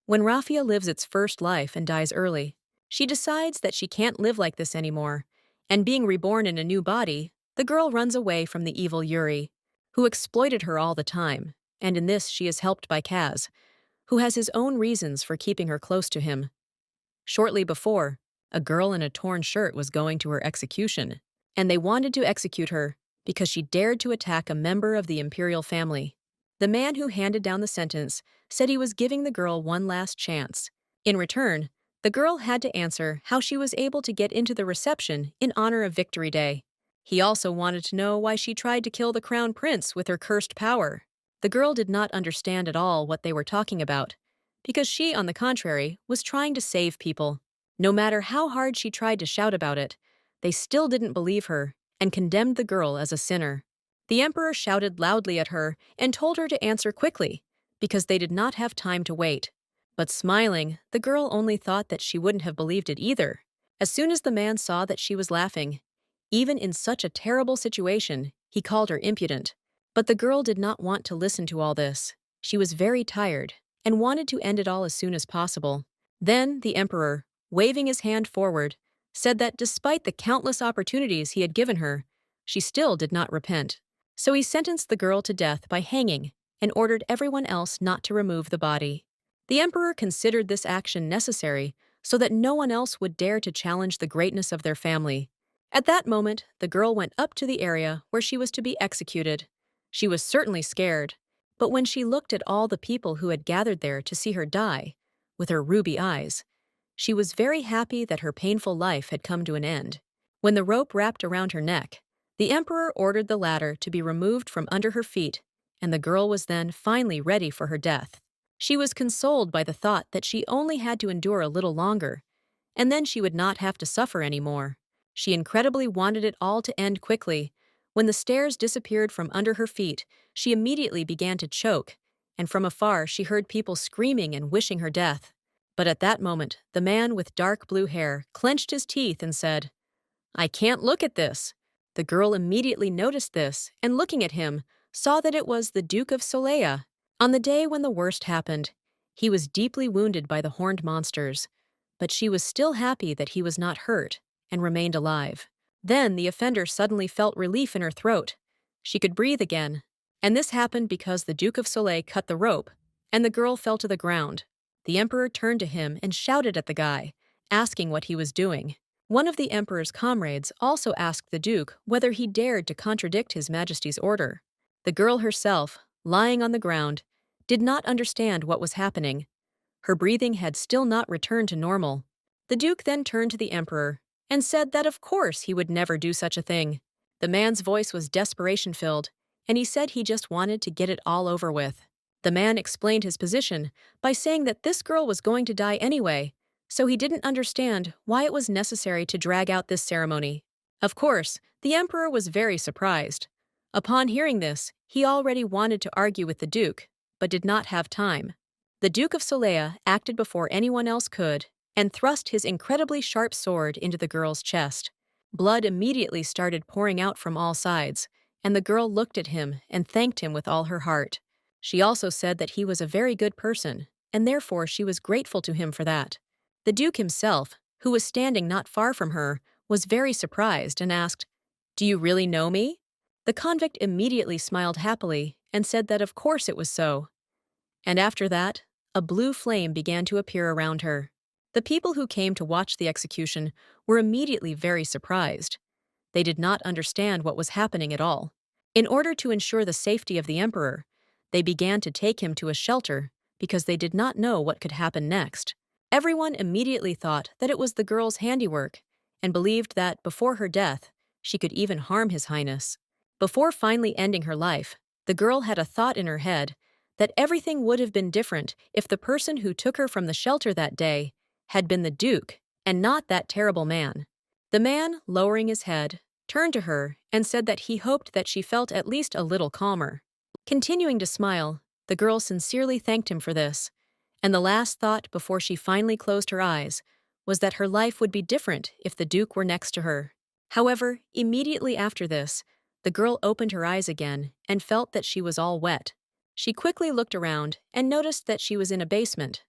When Rafia lives its first life and dies early, she decides that she can't live like this anymore, and being reborn in a new body, the girl runs away from the evil Yuri, who exploited her all the time, and in this she is helped by Kaz, who has his own reasons for keeping her close to him. Shortly before, a girl in a torn shirt was going to her execution, and they wanted to execute her because she dared to attack a member of the imperial family. The man who handed down the sentence said he was giving the girl one last chance. In return, the girl had to answer how she was able to get into the reception in honor of Victory Day. He also wanted to know why she tried to kill the crown prince with her cursed power. The girl did not understand at all what they were talking about, because she, on the contrary, was trying to save people. No matter how hard she tried to shout about it, they still didn't believe her and condemned the girl as a sinner. The emperor shouted loudly at her and told her to answer quickly, because they did not have time to wait. But smiling, the girl only thought that she wouldn't have believed it either. As soon as the man saw that she was laughing, even in such a terrible situation, he called her impudent. But the girl did not want to listen to all this. She was very tired and wanted to end it all as soon as possible. Then the emperor, waving his hand forward, said that despite the countless opportunities he had given her, she still did not repent. So he sentenced the girl to death by hanging and ordered everyone else not to remove the body. The emperor considered this action necessary so that no one else would dare to challenge the greatness of their family. At that moment, the girl went up to the area where she was to be executed. She was certainly scared, but when she looked at all the people who had gathered there to see her die, with her ruby eyes, she was very happy that her painful life had come to an end. When the rope wrapped around her neck, the emperor ordered the ladder to be removed from under her feet, and the girl was then finally ready for her death. She was consoled by the thought that she only had to endure a little longer, and then she would not have to suffer anymore. She incredibly wanted it all to end quickly. When the stairs disappeared from under her feet, she immediately began to choke, and from afar she heard people screaming and wishing her death. But at that moment, the man with dark blue hair clenched his teeth and said, "I can't look at this." The girl immediately noticed this, and looking at him, saw that it was the Duke of Solea. On the day when the worst happened, he was deeply wounded by the horned monsters, but she was still happy that he was not hurt and remained alive. Then the offender suddenly felt relief in her throat. She could breathe again, and this happened because the Duke of Soleil cut the rope, and the girl fell to the ground. The emperor turned to him and shouted at the guy, asking what he was doing. One of the emperor's comrades also asked the duke whether he dared to contradict his majesty's order. The girl herself, lying on the ground, did not understand what was happening. Her breathing had still not returned to normal. The duke then turned to the emperor and said that of course he would never do such a thing. The man's voice was desperation-filled, and he said he just wanted to get it all over with. The man explained his position by saying that this girl was going to die anyway, so he didn't understand why it was necessary to drag out this ceremony. Of course, the emperor was very surprised. Upon hearing this, he already wanted to argue with the duke, but did not have time. The Duke of Solea acted before anyone else could and thrust his incredibly sharp sword into the girl's chest. Blood immediately started pouring out from all sides, and the girl looked at him and thanked him with all her heart. She also said that he was a very good person, and therefore she was grateful to him for that. The Duke himself, who was standing not far from her, was very surprised and asked, "Do you really know me?" The convict immediately smiled happily and said that of course it was so. And after that, a blue flame began to appear around her. The people who came to watch the execution were immediately very surprised. They did not understand what was happening at all. In order to ensure the safety of the emperor, they began to take him to a shelter because they did not know what could happen next. Everyone immediately thought that it was the girl's handiwork and believed that, before her death, she could even harm His Highness. Before finally ending her life, the girl had a thought in her head that everything would have been different if the person who took her from the shelter that day had been the Duke and not that terrible man. The man, lowering his head, turned to her and said that he hoped that she felt at least a little calmer. Continuing to smile, the girl sincerely thanked him for this, and the last thought before she finally closed her eyes was that her life would be different if the Duke were next to her. However, immediately after this, the girl opened her eyes again and felt that she was all wet. She quickly looked around and noticed that she was in a basement.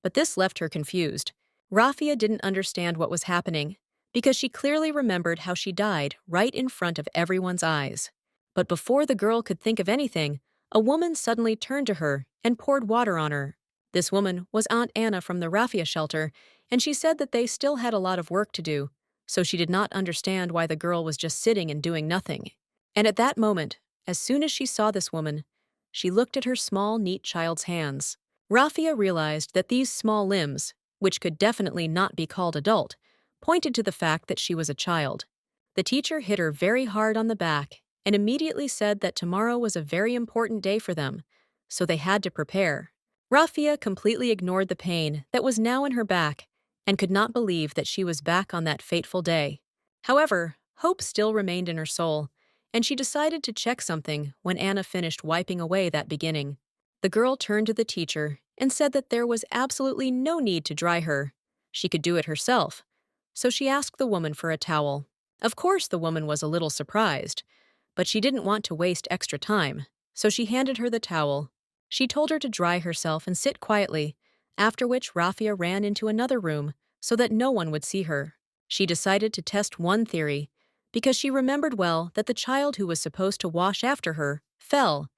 But this left her confused. Rafia didn't understand what was happening, because she clearly remembered how she died right in front of everyone's eyes. But before the girl could think of anything, a woman suddenly turned to her and poured water on her. This woman was Aunt Anna from the Rafia shelter, and she said that they still had a lot of work to do, so she did not understand why the girl was just sitting and doing nothing. And at that moment, as soon as she saw this woman, she looked at her small, neat child's hands. Rafia realized that these small limbs, which could definitely not be called adult, pointed to the fact that she was a child. The teacher hit her very hard on the back and immediately said that tomorrow was a very important day for them, so they had to prepare. Rafia completely ignored the pain that was now in her back and could not believe that she was back on that fateful day. However, hope still remained in her soul, and she decided to check something when Anna finished wiping away that beginning. The girl turned to the teacher and said that there was absolutely no need to dry her. She could do it herself. So she asked the woman for a towel. Of course, the woman was a little surprised, but she didn't want to waste extra time, so she handed her the towel. She told her to dry herself and sit quietly, after which Rafia ran into another room so that no one would see her. She decided to test one theory, because she remembered well that the child who was supposed to wash after her fell,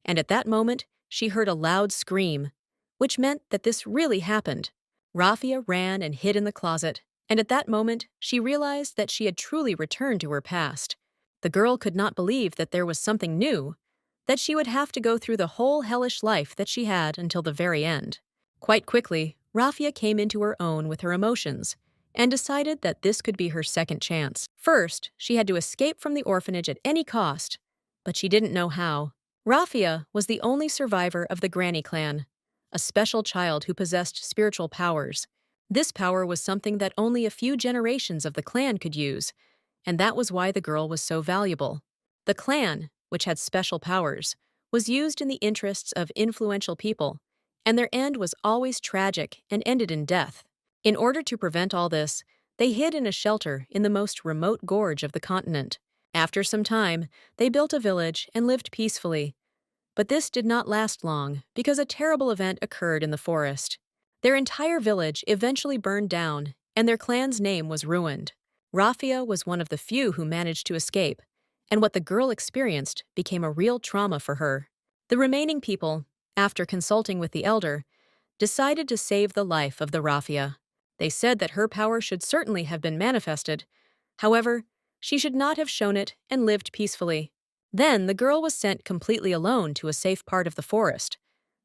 and at that moment she heard a loud scream, which meant that this really happened. Rafia ran and hid in the closet, and at that moment she realized that she had truly returned to her past. The girl could not believe that there was something new, that she would have to go through the whole hellish life that she had until the very end. Quite quickly, Rafia came into her own with her emotions and decided that this could be her second chance. First, she had to escape from the orphanage at any cost, but she didn't know how. Rafia was the only survivor of the Granny clan, a special child who possessed spiritual powers. This power was something that only a few generations of the clan could use, and that was why the girl was so valuable. The clan, which had special powers, was used in the interests of influential people, and their end was always tragic and ended in death. In order to prevent all this, they hid in a shelter in the most remote gorge of the continent. After some time, they built a village and lived peacefully. But this did not last long because a terrible event occurred in the forest. Their entire village eventually burned down, and their clan's name was ruined. Rafia was one of the few who managed to escape, and what the girl experienced became a real trauma for her. The remaining people, after consulting with the elder, decided to save the life of the Rafia. They said that her power should certainly have been manifested. However, she should not have shown it and lived peacefully. Then the girl was sent completely alone to a safe part of the forest,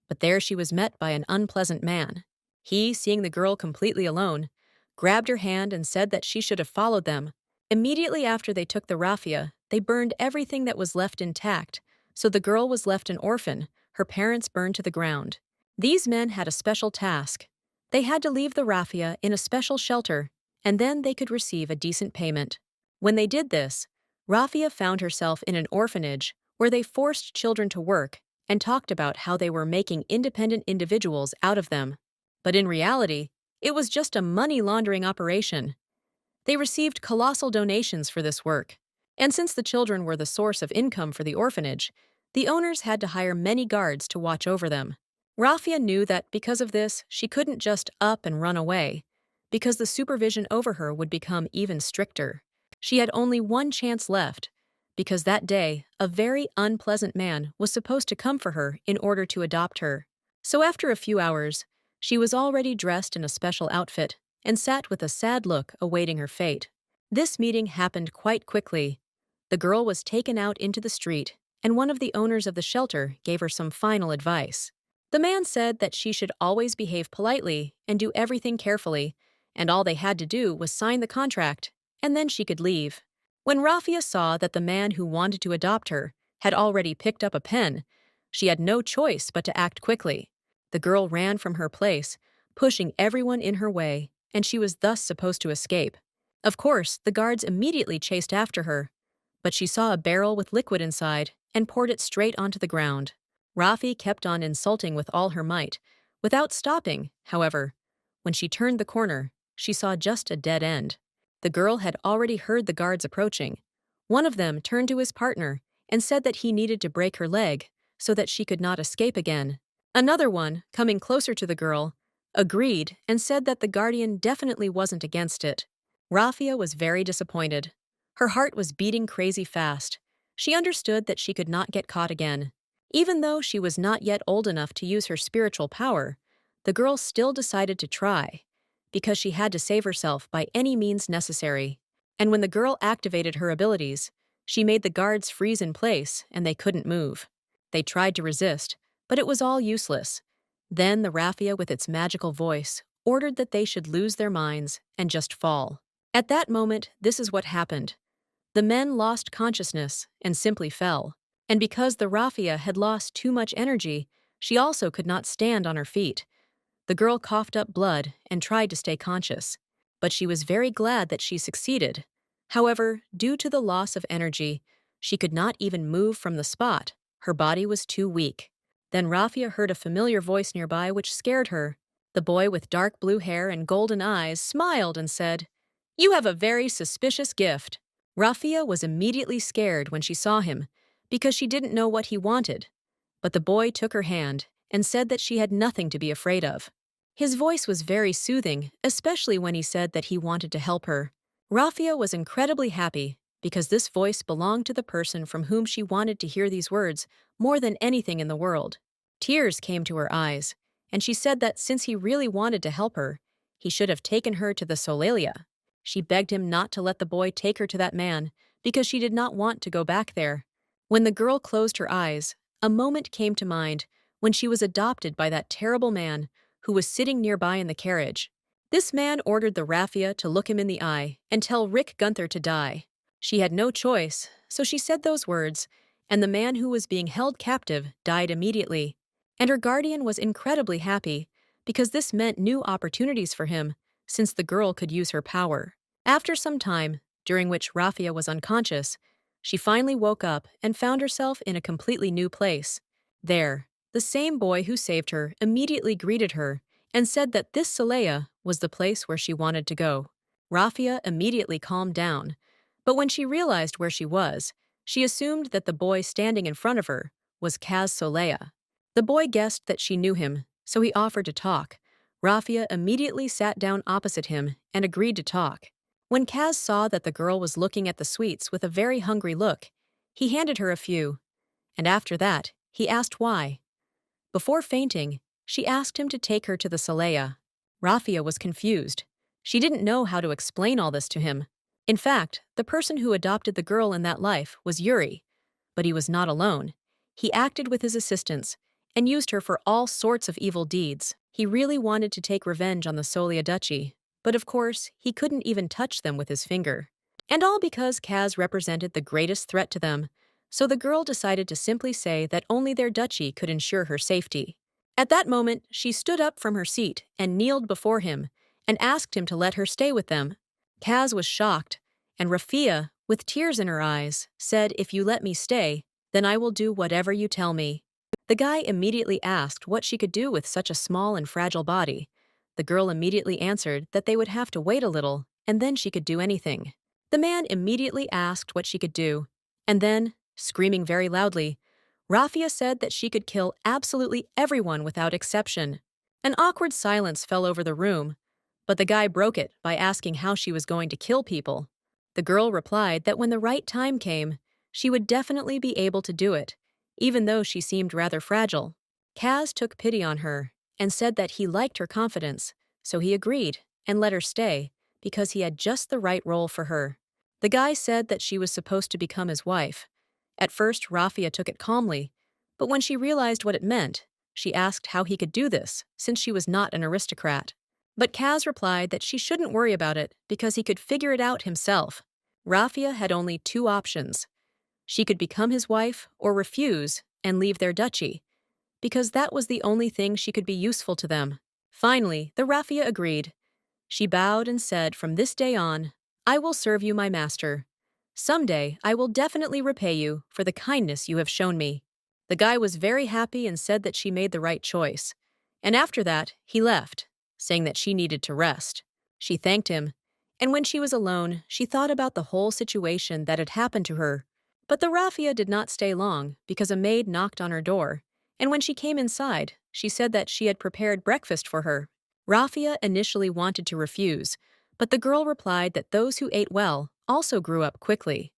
but there she was met by an unpleasant man. He, seeing the girl completely alone, grabbed her hand and said that she should have followed them. Immediately after they took the Rafia, they burned everything that was left intact, so the girl was left an orphan, her parents burned to the ground. These men had a special task. They had to leave the Rafia in a special shelter, and then they could receive a decent payment. When they did this, Rafia found herself in an orphanage where they forced children to work and talked about how they were making independent individuals out of them. But in reality, it was just a money laundering operation. They received colossal donations for this work, and since the children were the source of income for the orphanage, the owners had to hire many guards to watch over them. Rafia knew that because of this, she couldn't just up and run away, because the supervision over her would become even stricter. She had only one chance left, because that day, a very unpleasant man was supposed to come for her in order to adopt her. So after a few hours, she was already dressed in a special outfit and sat with a sad look awaiting her fate. This meeting happened quite quickly. The girl was taken out into the street, and one of the owners of the shelter gave her some final advice. The man said that she should always behave politely and do everything carefully, and all they had to do was sign the contract, and then she could leave. When Rafia saw that the man who wanted to adopt her had already picked up a pen, she had no choice but to act quickly. The girl ran from her place, pushing everyone in her way, and she was thus supposed to escape. Of course, the guards immediately chased after her, but she saw a barrel with liquid inside and poured it straight onto the ground. Rafi kept on insulting with all her might, without stopping, however. When she turned the corner, she saw just a dead end. The girl had already heard the guards approaching. One of them turned to his partner and said that he needed to break her leg so that she could not escape again. Another one, coming closer to the girl, agreed and said that the guardian definitely wasn't against it. Rafia was very disappointed. Her heart was beating crazy fast. She understood that she could not get caught again. Even though she was not yet old enough to use her spiritual power, the girl still decided to try, because she had to save herself by any means necessary. And when the girl activated her abilities, she made the guards freeze in place and they couldn't move. They tried to resist, but it was all useless. Then the raffia with its magical voice ordered that they should lose their minds and just fall. At that moment, this is what happened. The men lost consciousness and simply fell. And because the raffia had lost too much energy, she also could not stand on her feet. The girl coughed up blood and tried to stay conscious, but she was very glad that she succeeded. However, due to the loss of energy, she could not even move from the spot. Her body was too weak. Then Rafia heard a familiar voice nearby which scared her. The boy with dark blue hair and golden eyes smiled and said, "You have a very suspicious gift." Rafia was immediately scared when she saw him, because she didn't know what he wanted. But the boy took her hand and said that she had nothing to be afraid of. His voice was very soothing, especially when he said that he wanted to help her. Rafia was incredibly happy because this voice belonged to the person from whom she wanted to hear these words more than anything in the world. Tears came to her eyes, and she said that since he really wanted to help her, he should have taken her to the Solea. She begged him not to let the boy take her to that man because she did not want to go back there. When the girl closed her eyes, a moment came to mind when she was adopted by that terrible man who was sitting nearby in the carriage. This man ordered the raffia to look him in the eye and tell Rick Gunther to die. She had no choice, so she said those words, and the man who was being held captive died immediately. And her guardian was incredibly happy because this meant new opportunities for him, since the girl could use her power. After some time, during which Rafia was unconscious, she finally woke up and found herself in a completely new place. There, the same boy who saved her immediately greeted her and said that this Solea was the place where she wanted to go. Rafia immediately calmed down, but when she realized where she was, she assumed that the boy standing in front of her was Kaz Solea. The boy guessed that she knew him, so he offered to talk. Rafia immediately sat down opposite him and agreed to talk. When Kaz saw that the girl was looking at the sweets with a very hungry look, he handed her a few, and after that, he asked why. Before fainting, she asked him to take her to the Solea. Rafia was confused. She didn't know how to explain all this to him. In fact, the person who adopted the girl in that life was Yuri, but he was not alone. He acted with his assistants and used her for all sorts of evil deeds. He really wanted to take revenge on the Solea Duchy, but of course, he couldn't even touch them with his finger. And all because Kaz represented the greatest threat to them, so the girl decided to simply say that only their duchy could ensure her safety. At that moment, she stood up from her seat and kneeled before him and asked him to let her stay with them. Kaz was shocked, and Rafia, with tears in her eyes, said, "If you let me stay, then I will do whatever you tell me." The guy immediately asked what she could do with such a small and fragile body. The girl immediately answered that they would have to wait a little, and then she could do anything. The man immediately asked what she could do, and then, screaming very loudly, Rafia said that she could kill absolutely everyone without exception. An awkward silence fell over the room, but the guy broke it by asking how she was going to kill people. The girl replied that when the right time came, she would definitely be able to do it, even though she seemed rather fragile. Kaz took pity on her and said that he liked her confidence, so he agreed and let her stay because he had just the right role for her. The guy said that she was supposed to become his wife. At first, Rafia took it calmly, but when she realized what it meant, she asked how he could do this, since she was not an aristocrat. But Kaz replied that she shouldn't worry about it because he could figure it out himself. Rafia had only two options. She could become his wife or refuse and leave their duchy, because that was the only thing she could be useful to them. Finally, the Rafia agreed. She bowed and said, "From this day on, I will serve you, my master. Someday, I will definitely repay you for the kindness you have shown me." The guy was very happy and said that she made the right choice. And after that, he left, saying that she needed to rest. She thanked him, and when she was alone, she thought about the whole situation that had happened to her. But the Rafia did not stay long because a maid knocked on her door, and when she came inside, she said that she had prepared breakfast for her. Rafia initially wanted to refuse, but the girl replied that those who ate well also grew up quickly.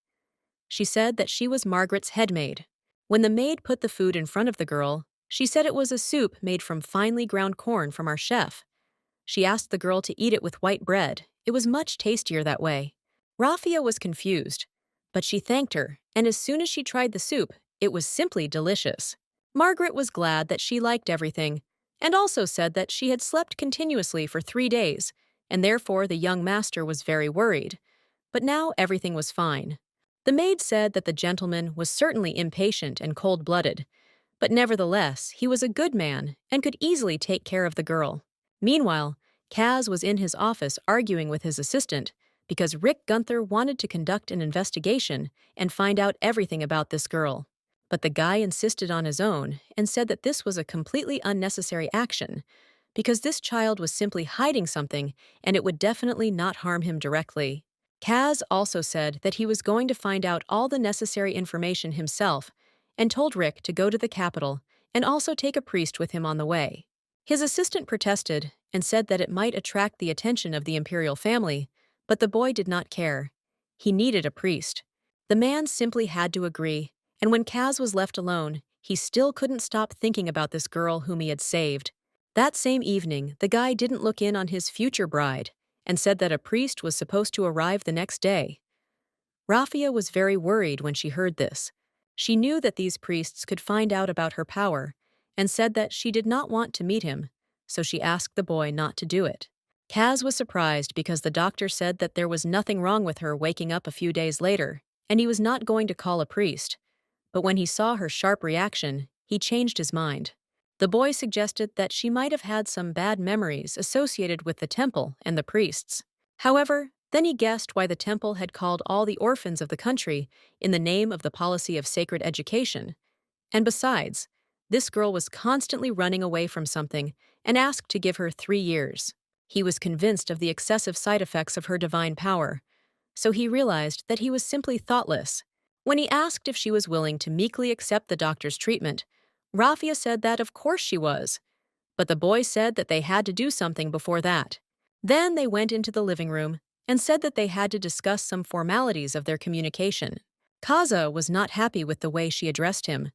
She said that she was Margaret's head maid. When the maid put the food in front of the girl, she said it was a soup made from finely ground corn from our chef. She asked the girl to eat it with white bread. It was much tastier that way. Rafia was confused, but she thanked her, and as soon as she tried the soup, it was simply delicious. Margaret was glad that she liked everything, and also said that she had slept continuously for 3 days, and therefore the young master was very worried. But now everything was fine. The maid said that the gentleman was certainly impatient and cold-blooded, but nevertheless he was a good man and could easily take care of the girl. Meanwhile, Kaz was in his office arguing with his assistant because Rick Gunther wanted to conduct an investigation and find out everything about this girl. But the guy insisted on his own and said that this was a completely unnecessary action because this child was simply hiding something and it would definitely not harm him directly. Kaz also said that he was going to find out all the necessary information himself and told Rick to go to the capital and also take a priest with him on the way. His assistant protested and said that it might attract the attention of the imperial family, but the boy did not care. He needed a priest. The man simply had to agree, and when Kaz was left alone, he still couldn't stop thinking about this girl whom he had saved. That same evening, the guy didn't look in on his future bride and said that a priest was supposed to arrive the next day. Rafia was very worried when she heard this. She knew that these priests could find out about her power and said that she did not want to meet him, so she asked the boy not to do it. Kaz was surprised because the doctor said that there was nothing wrong with her waking up a few days later, and he was not going to call a priest. But when he saw her sharp reaction, he changed his mind. The boy suggested that she might have had some bad memories associated with the temple and the priests. However, then he guessed why the temple had called all the orphans of the country in the name of the policy of sacred education. And besides, this girl was constantly running away from something and asked to give her 3 years. He was convinced of the excessive side effects of her divine power, so he realized that he was simply thoughtless. When he asked if she was willing to meekly accept the doctor's treatment, Rafia said that of course she was, but the boy said that they had to do something before that. Then they went into the living room and said that they had to discuss some formalities of their communication. Kaza was not happy with the way she addressed him.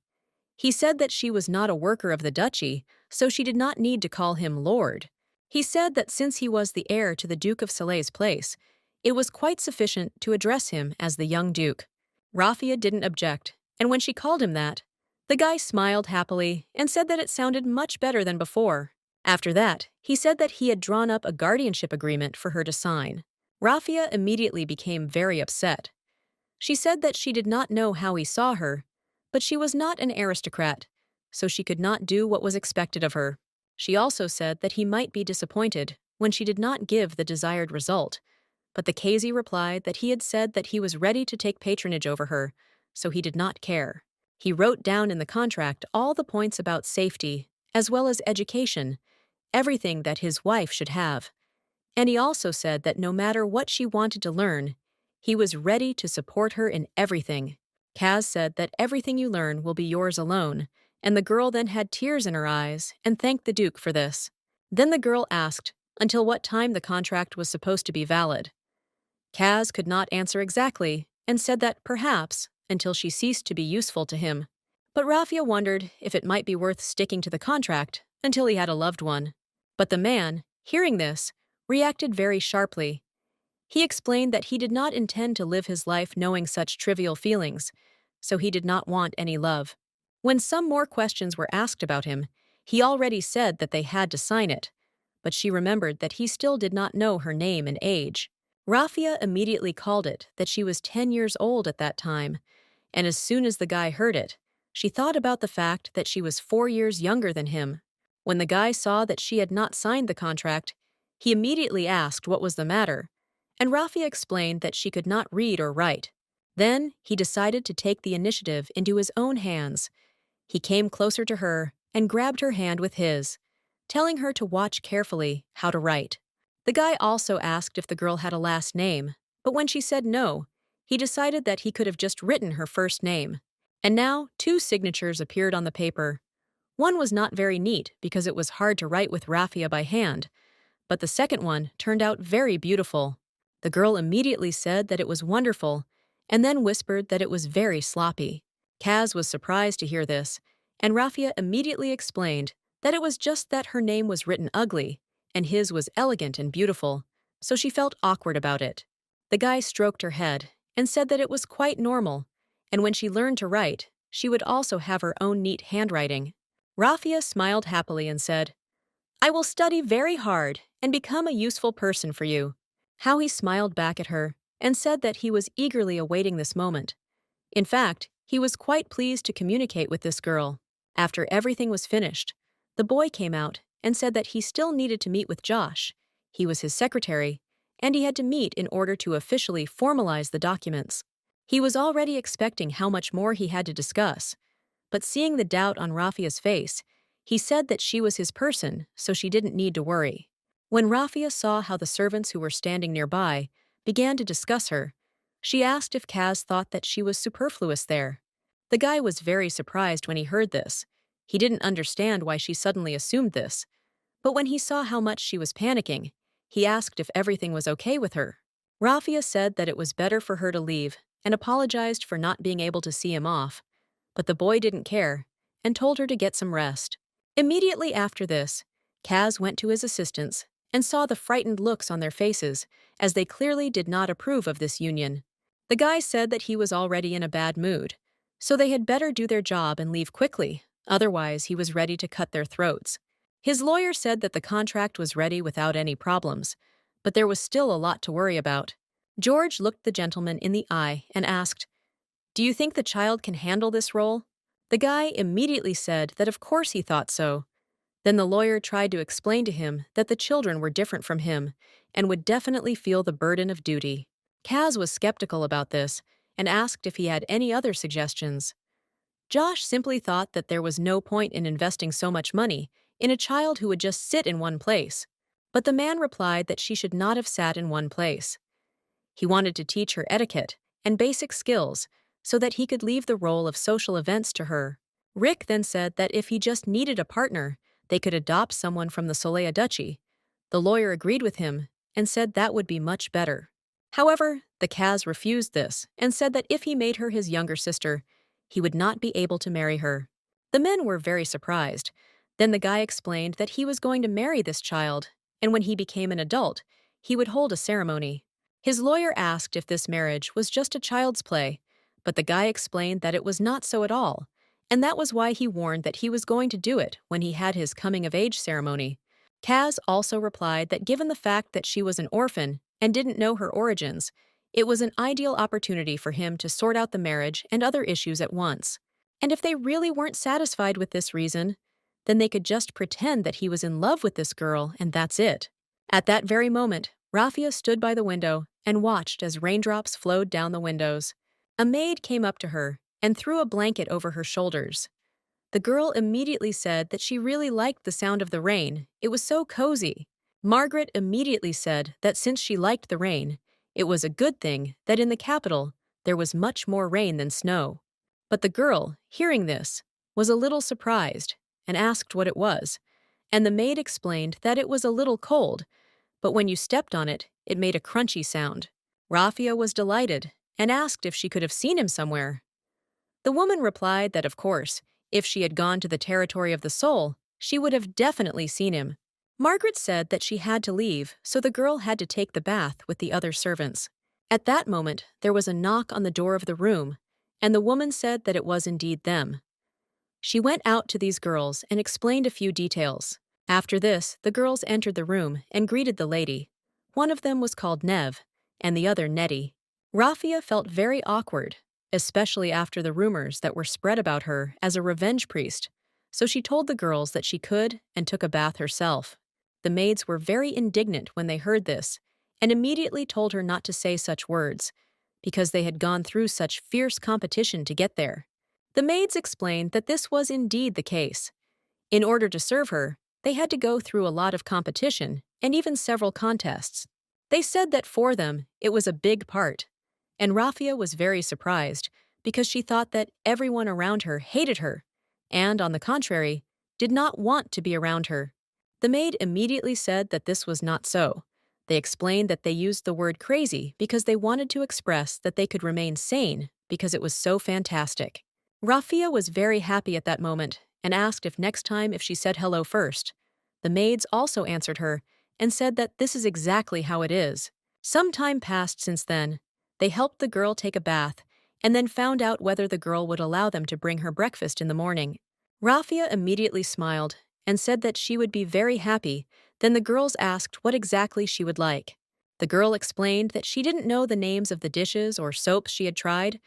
He said that she was not a worker of the duchy, so she did not need to call him Lord. He said that since he was the heir to the Duke of Solea's place, it was quite sufficient to address him as the young duke. Rafia didn't object, and when she called him that, the guy smiled happily and said that it sounded much better than before. After that, he said that he had drawn up a guardianship agreement for her to sign. Rafia immediately became very upset. She said that she did not know how he saw her, but she was not an aristocrat, so she could not do what was expected of her. She also said that he might be disappointed when she did not give the desired result, but the Kazi replied that he had said that he was ready to take patronage over her, so he did not care. He wrote down in the contract all the points about safety, as well as education, everything that his wife should have. And he also said that no matter what she wanted to learn, he was ready to support her in everything. Kaz said that everything you learn will be yours alone, and the girl then had tears in her eyes and thanked the Duke for this. Then the girl asked until what time the contract was supposed to be valid. Kaz could not answer exactly and said that perhaps until she ceased to be useful to him. But Rafia wondered if it might be worth sticking to the contract until he had a loved one. But the man, hearing this, reacted very sharply. He explained that he did not intend to live his life knowing such trivial feelings, so he did not want any love. When some more questions were asked about him, he already said that they had to sign it, but she remembered that he still did not know her name and age. Rafia immediately called it that she was 10 years old at that time, and as soon as the guy heard it, she thought about the fact that she was 4 years younger than him. When the guy saw that she had not signed the contract, he immediately asked what was the matter, and Rafia explained that she could not read or write. Then he decided to take the initiative into his own hands. He came closer to her and grabbed her hand with his, telling her to watch carefully how to write. The guy also asked if the girl had a last name, but when she said no, he decided that he could have just written her first name. And now 2 signatures appeared on the paper. One was not very neat because it was hard to write with raffia by hand, but the second one turned out very beautiful. The girl immediately said that it was wonderful, and then whispered that it was very sloppy. Kaz was surprised to hear this, and Rafia immediately explained that it was just that her name was written ugly, and his was elegant and beautiful, so she felt awkward about it. The guy stroked her head and said that it was quite normal, and when she learned to write, she would also have her own neat handwriting. Rafia smiled happily and said, "I will study very hard and become a useful person for you." How he smiled back at her and said that he was eagerly awaiting this moment. In fact, he was quite pleased to communicate with this girl. After everything was finished, the boy came out and said that he still needed to meet with Josh. He was his secretary, and he had to meet in order to officially formalize the documents. He was already expecting how much more he had to discuss, but seeing the doubt on Rafia's face, he said that she was his person, so she didn't need to worry. When Rafia saw how the servants who were standing nearby began to discuss her, she asked if Kaz thought that she was superfluous there. The guy was very surprised when he heard this. He didn't understand why she suddenly assumed this, but when he saw how much she was panicking, he asked if everything was okay with her. Rafia said that it was better for her to leave and apologized for not being able to see him off, but the boy didn't care and told her to get some rest. Immediately after this, Kaz went to his assistants and saw the frightened looks on their faces, as they clearly did not approve of this union. The guy said that he was already in a bad mood, so they had better do their job and leave quickly, otherwise he was ready to cut their throats. His lawyer said that the contract was ready without any problems, but there was still a lot to worry about. George looked the gentleman in the eye and asked, "Do you think the child can handle this role?" The guy immediately said that of course he thought so. Then the lawyer tried to explain to him that the children were different from him and would definitely feel the burden of duty. Kaz was skeptical about this and asked if he had any other suggestions. Josh simply thought that there was no point in investing so much money in a child who would just sit in one place. But the man replied that she should not have sat in one place. He wanted to teach her etiquette and basic skills so that he could leave the role of social events to her. Rick then said that if he just needed a partner, they could adopt someone from the Solea Duchy. The lawyer agreed with him and said that would be much better. However, the Kaz refused this and said that if he made her his younger sister, he would not be able to marry her. The men were very surprised. Then the guy explained that he was going to marry this child, and when he became an adult, he would hold a ceremony. His lawyer asked if this marriage was just a child's play, but the guy explained that it was not so at all, and that was why he warned that he was going to do it when he had his coming-of-age ceremony. Kaz also replied that given the fact that she was an orphan and didn't know her origins, it was an ideal opportunity for him to sort out the marriage and other issues at once. And if they really weren't satisfied with this reason, then they could just pretend that he was in love with this girl and that's it. At that very moment, Rafia stood by the window and watched as raindrops flowed down the windows. A maid came up to her and threw a blanket over her shoulders. The girl immediately said that she really liked the sound of the rain. It was so cozy. Margaret immediately said that since she liked the rain, it was a good thing that in the capital there was much more rain than snow. But the girl, hearing this, was a little surprised and asked what it was, and the maid explained that it was a little cold, but when you stepped on it, it made a crunchy sound. Rafia was delighted and asked if she could have seen him somewhere. The woman replied that, of course, if she had gone to the territory of the soul, she would have definitely seen him. Margaret said that she had to leave, so the girl had to take the bath with the other servants. At that moment, there was a knock on the door of the room, and the woman said that it was indeed them. She went out to these girls and explained a few details. After this, the girls entered the room and greeted the lady. One of them was called Nev, and the other Nettie. Rafia felt very awkward, especially after the rumors that were spread about her as a revenge priest, so she told the girls that she could and took a bath herself. The maids were very indignant when they heard this, and immediately told her not to say such words, because they had gone through such fierce competition to get there. The maids explained that this was indeed the case. In order to serve her, they had to go through a lot of competition and even several contests. They said that for them, it was a big part, and Rafia was very surprised because she thought that everyone around her hated her and, on the contrary, did not want to be around her. The maid immediately said that this was not so. They explained that they used the word crazy because they wanted to express that they could remain sane because it was so fantastic. Rafia was very happy at that moment and asked if next time if she said hello first. The maids also answered her and said that this is exactly how it is. Some time passed since then. They helped the girl take a bath and then found out whether the girl would allow them to bring her breakfast in the morning. Rafia immediately smiled and said that she would be very happy. Then the girls asked what exactly she would like. The girl explained that she didn't know the names of the dishes or soaps she had tried,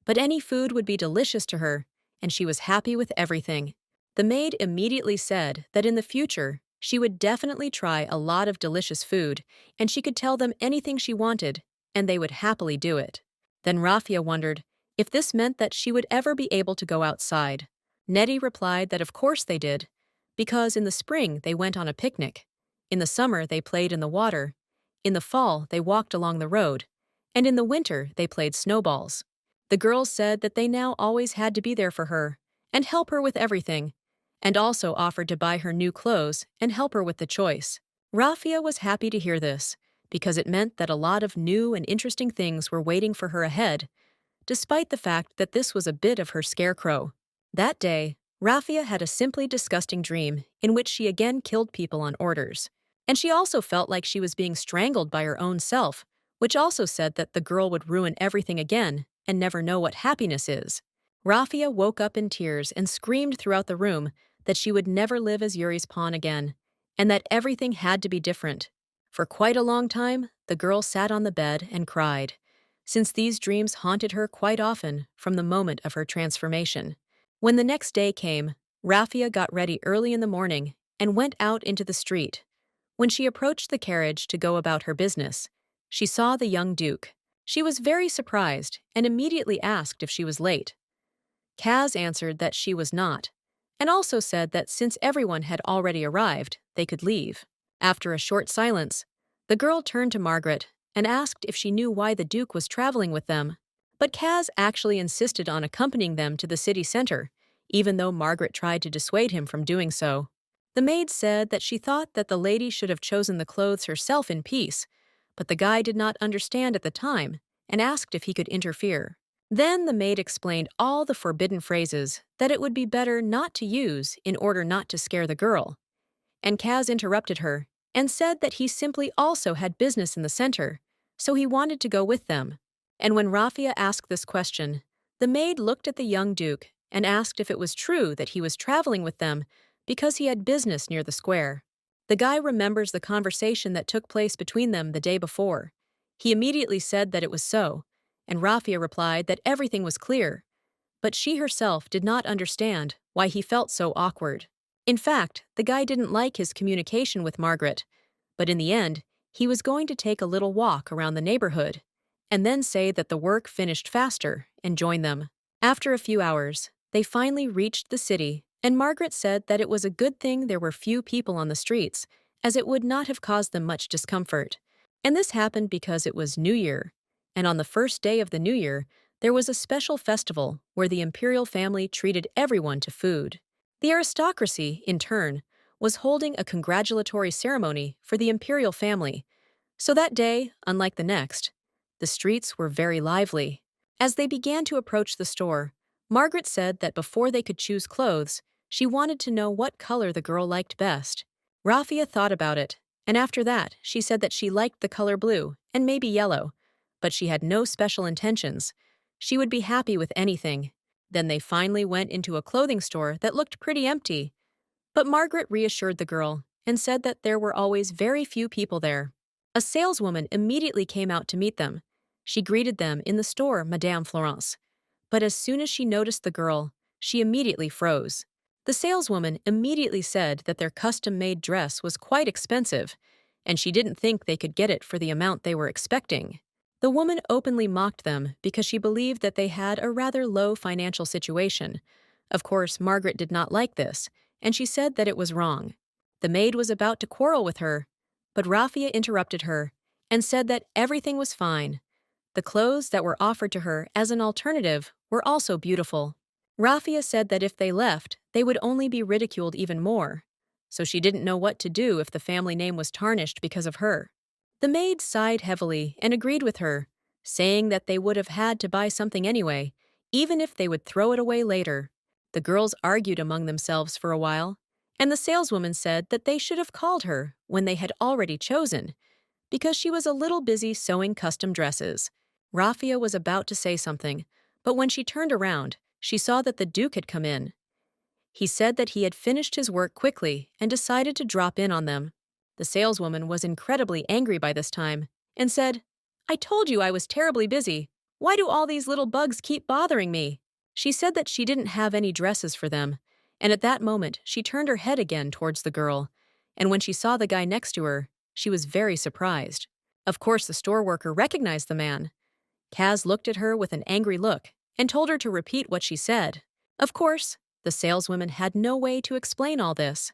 but any food would be delicious to her, and she was happy with everything. The maid immediately said that in the future, she would definitely try a lot of delicious food, and she could tell them anything she wanted, and they would happily do it. Then Rafia wondered if this meant that she would ever be able to go outside. Nettie replied that of course they did, because in the spring they went on a picnic. In the summer they played in the water. In the fall they walked along the road. And in the winter they played snowballs. The girls said that they now always had to be there for her and help her with everything, and also offered to buy her new clothes and help her with the choice. Rafia was happy to hear this, because it meant that a lot of new and interesting things were waiting for her ahead, despite the fact that this was a bit of her scarecrow. That day, Rafia had a simply disgusting dream in which she again killed people on orders. And she also felt like she was being strangled by her own self, which also said that the girl would ruin everything again and never know what happiness is. Rafia woke up in tears and screamed throughout the room that she would never live as Yuri's pawn again, and that everything had to be different. For quite a long time, the girl sat on the bed and cried, since these dreams haunted her quite often from the moment of her transformation. When the next day came, Rafia got ready early in the morning and went out into the street. When she approached the carriage to go about her business, she saw the young duke. She was very surprised and immediately asked if she was late. Kaz answered that she was not, and also said that since everyone had already arrived, they could leave. After a short silence, the girl turned to Margaret and asked if she knew why the Duke was traveling with them. But Kaz actually insisted on accompanying them to the city center, even though Margaret tried to dissuade him from doing so. The maid said that she thought that the lady should have chosen the clothes herself in peace, but the guy did not understand at the time and asked if he could interfere. Then the maid explained all the forbidden phrases that it would be better not to use in order not to scare the girl. And Kaz interrupted her and said that he simply also had business in the center, so he wanted to go with them. And when Rafia asked this question, the maid looked at the young duke and asked if it was true that he was traveling with them because he had business near the square. The guy remembers the conversation that took place between them the day before. He immediately said that it was so, and Rafia replied that everything was clear, but she herself did not understand why he felt so awkward. In fact, the guy didn't like his communication with Margaret, but in the end, he was going to take a little walk around the neighborhood and then say that the work finished faster and join them. After a few hours, they finally reached the city, and Margaret said that it was a good thing there were few people on the streets, as it would not have caused them much discomfort. And this happened because it was New Year, and on the first day of the New Year, there was a special festival where the imperial family treated everyone to food. The aristocracy, in turn, was holding a congratulatory ceremony for the imperial family. So that day, unlike the next, the streets were very lively. As they began to approach the store, Margaret said that before they could choose clothes, she wanted to know what color the girl liked best. Rafia thought about it, and after that, she said that she liked the color blue and maybe yellow, but she had no special intentions. She would be happy with anything. Then they finally went into a clothing store that looked pretty empty. But Margaret reassured the girl and said that there were always very few people there. A saleswoman immediately came out to meet them. She greeted them in the store, Madame Florence. But as soon as she noticed the girl, she immediately froze. The saleswoman immediately said that their custom-made dress was quite expensive, and she didn't think they could get it for the amount they were expecting. The woman openly mocked them because she believed that they had a rather low financial situation. Of course, Margaret did not like this, and she said that it was wrong. The maid was about to quarrel with her, but Rafia interrupted her and said that everything was fine. The clothes that were offered to her as an alternative were also beautiful. Rafia said that if they left, they would only be ridiculed even more. so she didn't know what to do if the family name was tarnished because of her. The maid sighed heavily and agreed with her, saying that they would have had to buy something anyway, even if they would throw it away later. The girls argued among themselves for a while, and the saleswoman said that they should have called her when they had already chosen, because she was a little busy sewing custom dresses. Rafia was about to say something, but when she turned around, she saw that the Duke had come in. He said that he had finished his work quickly and decided to drop in on them. The saleswoman was incredibly angry by this time and said, "I told you I was terribly busy. Why do all these little bugs keep bothering me?" She said that she didn't have any dresses for them, and at that moment she turned her head again towards the girl, and when she saw the guy next to her, she was very surprised. Of course, the store worker recognized the man. Kaz looked at her with an angry look and told her to repeat what she said. Of course, the saleswoman had no way to explain all this,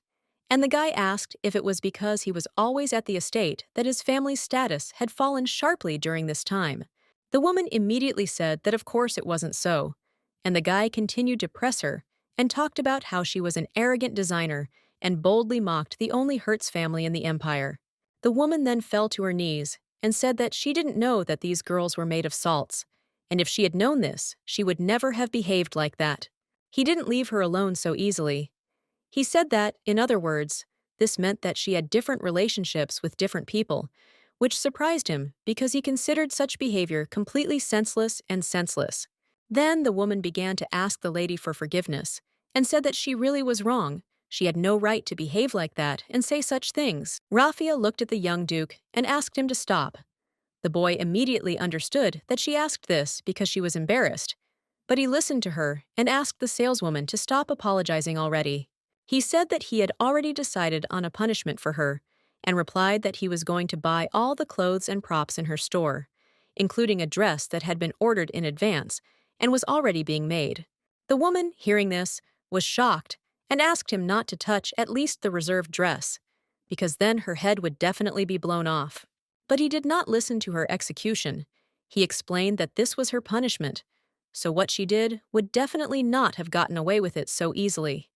and the guy asked if it was because he was always at the estate that his family's status had fallen sharply during this time. The woman immediately said that of course it wasn't so, and the guy continued to press her and talked about how she was an arrogant designer and boldly mocked the only Hertz family in the empire. The woman then fell to her knees and said that she didn't know that these girls were made of salts, and if she had known this, she would never have behaved like that. He didn't leave her alone so easily. He said that, in other words, this meant that she had different relationships with different people, which surprised him because he considered such behavior completely senseless and senseless. Then the woman began to ask the lady for forgiveness and said that she really was wrong. She had no right to behave like that and say such things. Rafia looked at the young duke and asked him to stop. The boy immediately understood that she asked this because she was embarrassed, but he listened to her and asked the saleswoman to stop apologizing already. He said that he had already decided on a punishment for her and replied that he was going to buy all the clothes and props in her store, including a dress that had been ordered in advance and was already being made. The woman, hearing this, was shocked and asked him not to touch at least the reserved dress, because then her head would definitely be blown off. But he did not listen to her execution. He explained that this was her punishment, so what she did would definitely not have gotten away with it so easily.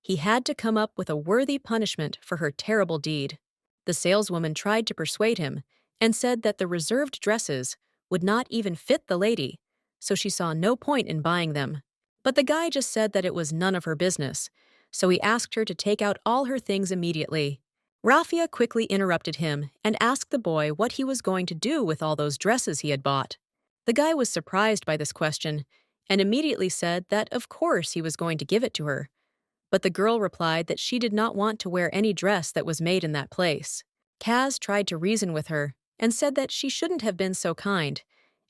He had to come up with a worthy punishment for her terrible deed. The saleswoman tried to persuade him and said that the reserved dresses would not even fit the lady, so she saw no point in buying them. But the guy just said that it was none of her business, so he asked her to take out all her things immediately. Rafia quickly interrupted him and asked the boy what he was going to do with all those dresses he had bought. The guy was surprised by this question and immediately said that of course he was going to give it to her. But the girl replied that she did not want to wear any dress that was made in that place. Kaz tried to reason with her and said that she shouldn't have been so kind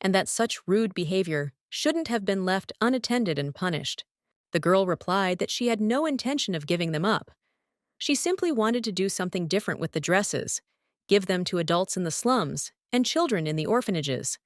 and that such rude behavior shouldn't have been left unattended and punished. The girl replied that she had no intention of giving them up. She simply wanted to do something different with the dresses, give them to adults in the slums and children in the orphanages.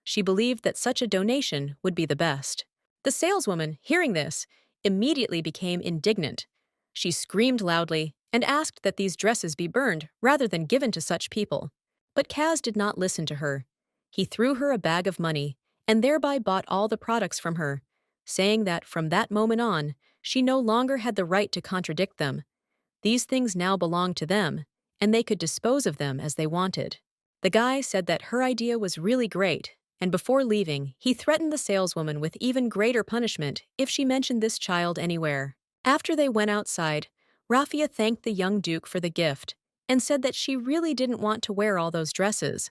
She believed that such a donation would be the best. The saleswoman, hearing this, immediately became indignant. She screamed loudly and asked that these dresses be burned rather than given to such people. But Kaz did not listen to her. He threw her a bag of money and thereby bought all the products from her, saying that from that moment on, she no longer had the right to contradict them. These things now belonged to them, and they could dispose of them as they wanted. The guy said that her idea was really great, and before leaving, he threatened the saleswoman with even greater punishment if she mentioned this child anywhere. After they went outside, Rafia thanked the young duke for the gift and said that she really didn't want to wear all those dresses,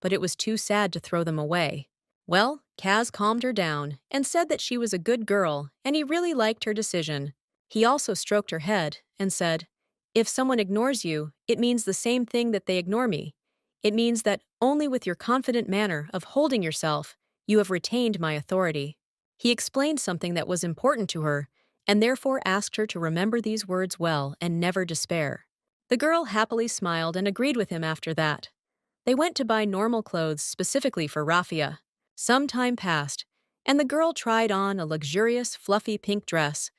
but it was too sad to throw them away. Well, Kaz calmed her down and said that she was a good girl and he really liked her decision. He also stroked her head and said, "If someone ignores you, it means the same thing that they ignore me. It means that only with your confident manner of holding yourself, you have retained my authority." He explained something that was important to her, and therefore asked her to remember these words well and never despair. The girl happily smiled and agreed with him after that. They went to buy normal clothes specifically for Rafia. Some time passed, and the girl tried on a luxurious, fluffy pink dress,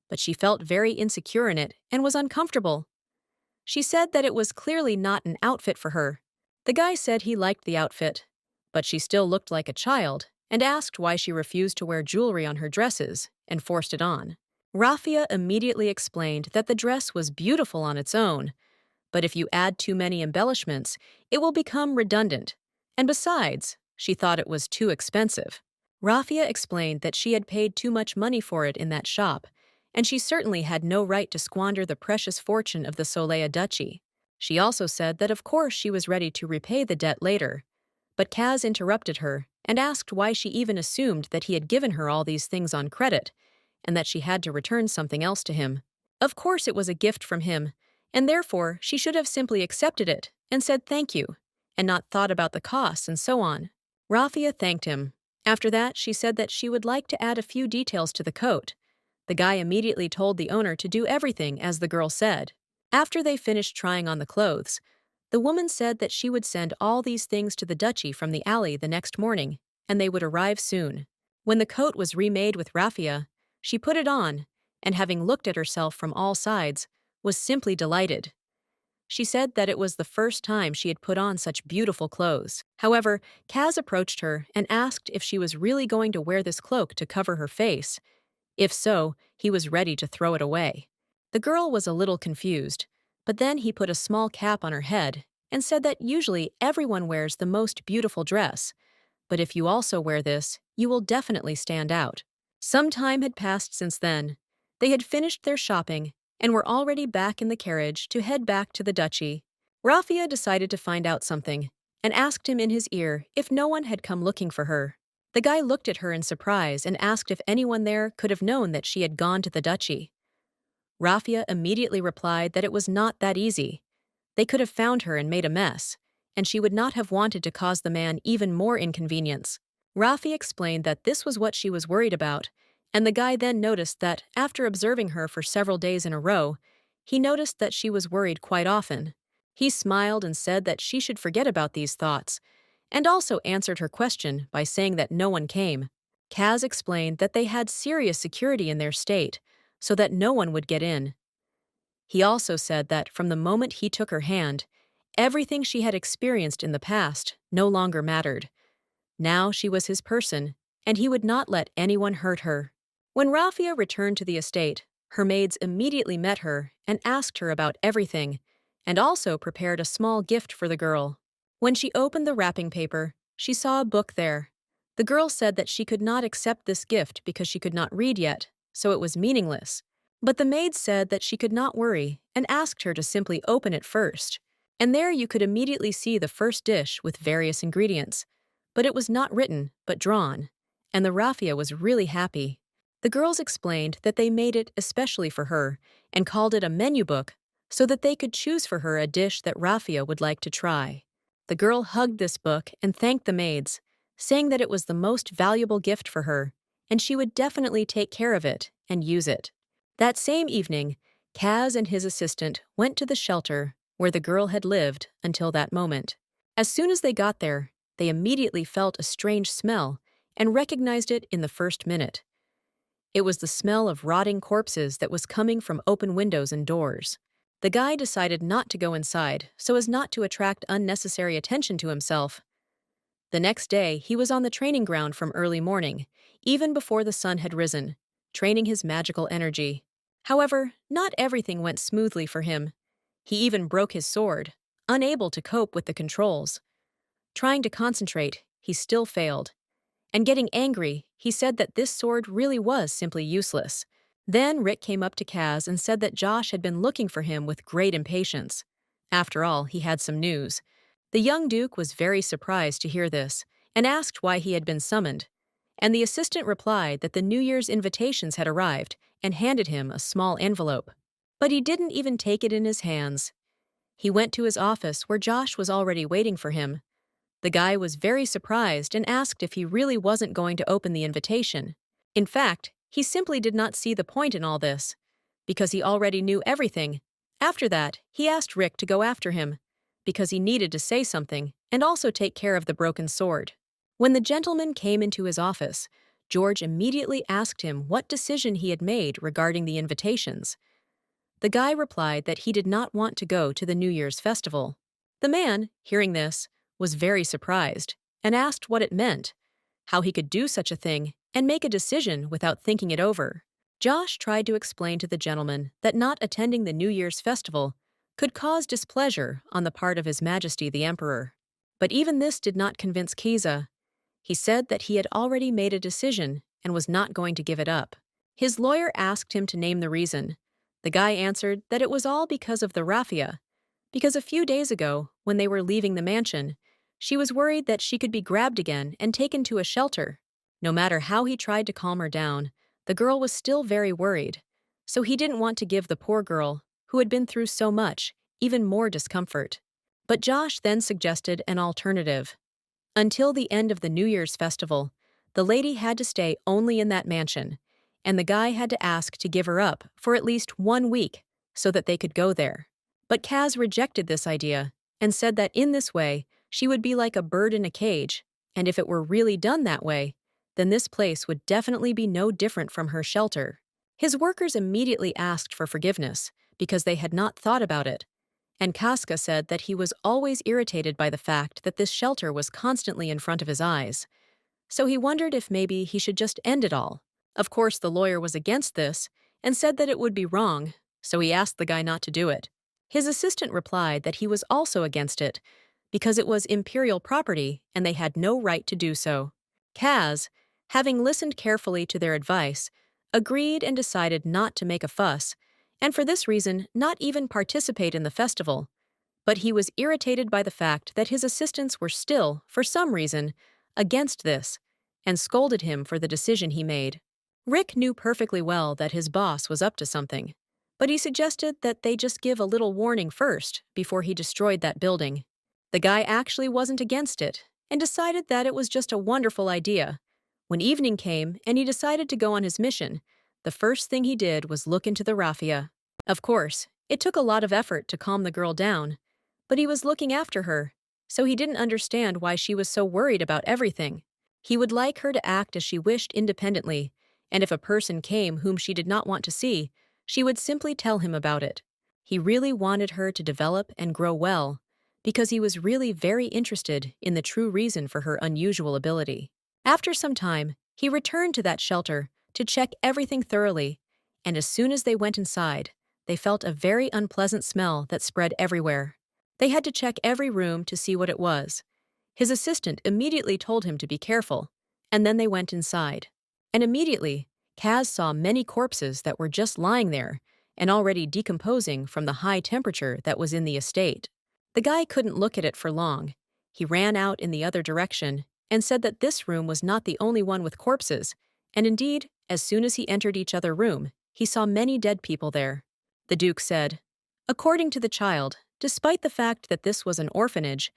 but she felt very insecure in it and was uncomfortable. She said that it was clearly not an outfit for her. The guy said he liked the outfit, but she still looked like a child and asked why she refused to wear jewelry on her dresses and forced it on. Rafia immediately explained that the dress was beautiful on its own, but if you add too many embellishments, it will become redundant. And besides, she thought it was too expensive. Rafia explained that she had paid too much money for it in that shop, and she certainly had no right to squander the precious fortune of the Solea duchy. She also said that of course she was ready to repay the debt later. But Kaz interrupted her and asked why she even assumed that he had given her all these things on credit, and that she had to return something else to him. Of course it was a gift from him, and therefore she should have simply accepted it and said thank you, and not thought about the costs and so on. Rafia thanked him. After that, she said that she would like to add a few details to the coat. The guy immediately told the owner to do everything as the girl said. After they finished trying on the clothes, the woman said that she would send all these things to the duchy from the alley the next morning, and they would arrive soon. When the coat was remade with raffia, she put it on, and having looked at herself from all sides, was simply delighted. She said that it was the first time she had put on such beautiful clothes. However, Kaz approached her and asked if she was really going to wear this cloak to cover her face. If so, he was ready to throw it away. The girl was a little confused, but then he put a small cap on her head and said that usually everyone wears the most beautiful dress, but if you also wear this, you will definitely stand out. Some time had passed since then. They had finished their shopping and were already back in the carriage to head back to the duchy. Rafia decided to find out something and asked him in his ear if no one had come looking for her. The guy looked at her in surprise and asked if anyone there could have known that she had gone to the duchy. Rafia immediately replied that it was not that easy. They could have found her and made a mess, and she would not have wanted to cause the man even more inconvenience. Rafia explained that this was what she was worried about, and the guy then noticed that, after observing her for several days in a row, he noticed that she was worried quite often. He smiled and said that she should forget about these thoughts, and also answered her question by saying that no one came. Kaz explained that they had serious security in their state, so that no one would get in. He also said that from the moment he took her hand, everything she had experienced in the past no longer mattered. Now she was his person, and he would not let anyone hurt her. When Rafia returned to the estate, her maids immediately met her and asked her about everything, and also prepared a small gift for the girl. When she opened the wrapping paper, she saw a book there. The girl said that she could not accept this gift because she could not read yet, so it was meaningless. But the maid said that she could not worry and asked her to simply open it first. And there you could immediately see the first dish with various ingredients. But it was not written, but drawn, and the Rafia was really happy. The girls explained that they made it especially for her and called it a menu book so that they could choose for her a dish that Rafia would like to try. The girl hugged this book and thanked the maids, saying that it was the most valuable gift for her, and she would definitely take care of it and use it. That same evening, Kaz and his assistant went to the shelter where the girl had lived until that moment. As soon as they got there, they immediately felt a strange smell and recognized it in the first minute. It was the smell of rotting corpses that was coming from open windows and doors. The guy decided not to go inside so as not to attract unnecessary attention to himself. The next day, he was on the training ground from early morning, even before the sun had risen, training his magical energy. However, not everything went smoothly for him. He even broke his sword, unable to cope with the controls. Trying to concentrate, he still failed. And getting angry, he said that this sword really was simply useless. Then Rick came up to Kaz and said that Josh had been looking for him with great impatience. After all, he had some news. The young Duke was very surprised to hear this and asked why he had been summoned. And the assistant replied that the New Year's invitations had arrived and handed him a small envelope. But he didn't even take it in his hands. He went to his office where Josh was already waiting for him. The guy was very surprised and asked if he really wasn't going to open the invitation. In fact, he simply did not see the point in all this, because he already knew everything. After that, he asked Rick to go after him, because he needed to say something and also take care of the broken sword. When the gentleman came into his office, George immediately asked him what decision he had made regarding the invitations. The guy replied that he did not want to go to the New Year's festival. The man, hearing this, was very surprised and asked what it meant, how he could do such a thing and make a decision without thinking it over. Josh tried to explain to the gentleman that not attending the New Year's festival could cause displeasure on the part of His Majesty the Emperor. But even this did not convince Kiza. He said that he had already made a decision and was not going to give it up. His lawyer asked him to name the reason. The guy answered that it was all because of the raffia, because a few days ago, when they were leaving the mansion, she was worried that she could be grabbed again and taken to a shelter. No matter how he tried to calm her down, the girl was still very worried, so he didn't want to give the poor girl, who had been through so much, even more discomfort. But Josh then suggested an alternative. Until the end of the New Year's festival, the lady had to stay only in that mansion, and the guy had to ask to give her up for at least 1 week so that they could go there. But Kaz rejected this idea and said that in this way, she would be like a bird in a cage, and if it were really done that way, then this place would definitely be no different from her shelter. His workers immediately asked for forgiveness because they had not thought about it, and Casca said that he was always irritated by the fact that this shelter was constantly in front of his eyes. So he wondered if maybe he should just end it all. Of course, the lawyer was against this and said that it would be wrong, so he asked the guy not to do it. His assistant replied that he was also against it because it was imperial property and they had no right to do so. Kaz, having listened carefully to their advice, agreed and decided not to make a fuss, and for this reason not even participate in the festival. But he was irritated by the fact that his assistants were still, for some reason, against this, and scolded him for the decision he made. Rick knew perfectly well that his boss was up to something, but he suggested that they just give a little warning first before he destroyed that building. The guy actually wasn't against it, and decided that it was just a wonderful idea. When evening came and he decided to go on his mission, the first thing he did was look into the raffia. Of course, it took a lot of effort to calm the girl down, but he was looking after her, so he didn't understand why she was so worried about everything. He would like her to act as she wished independently, and if a person came whom she did not want to see, she would simply tell him about it. He really wanted her to develop and grow well, because he was really very interested in the true reason for her unusual ability. After some time, he returned to that shelter to check everything thoroughly, and as soon as they went inside, they felt a very unpleasant smell that spread everywhere. They had to check every room to see what it was. His assistant immediately told him to be careful, and then they went inside. And immediately, Kaz saw many corpses that were just lying there and already decomposing from the high temperature that was in the estate. The guy couldn't look at it for long. He ran out in the other direction and said that this room was not the only one with corpses, and indeed, as soon as he entered each other room, he saw many dead people there. The Duke said, "According to the child, despite the fact that this was an orphanage,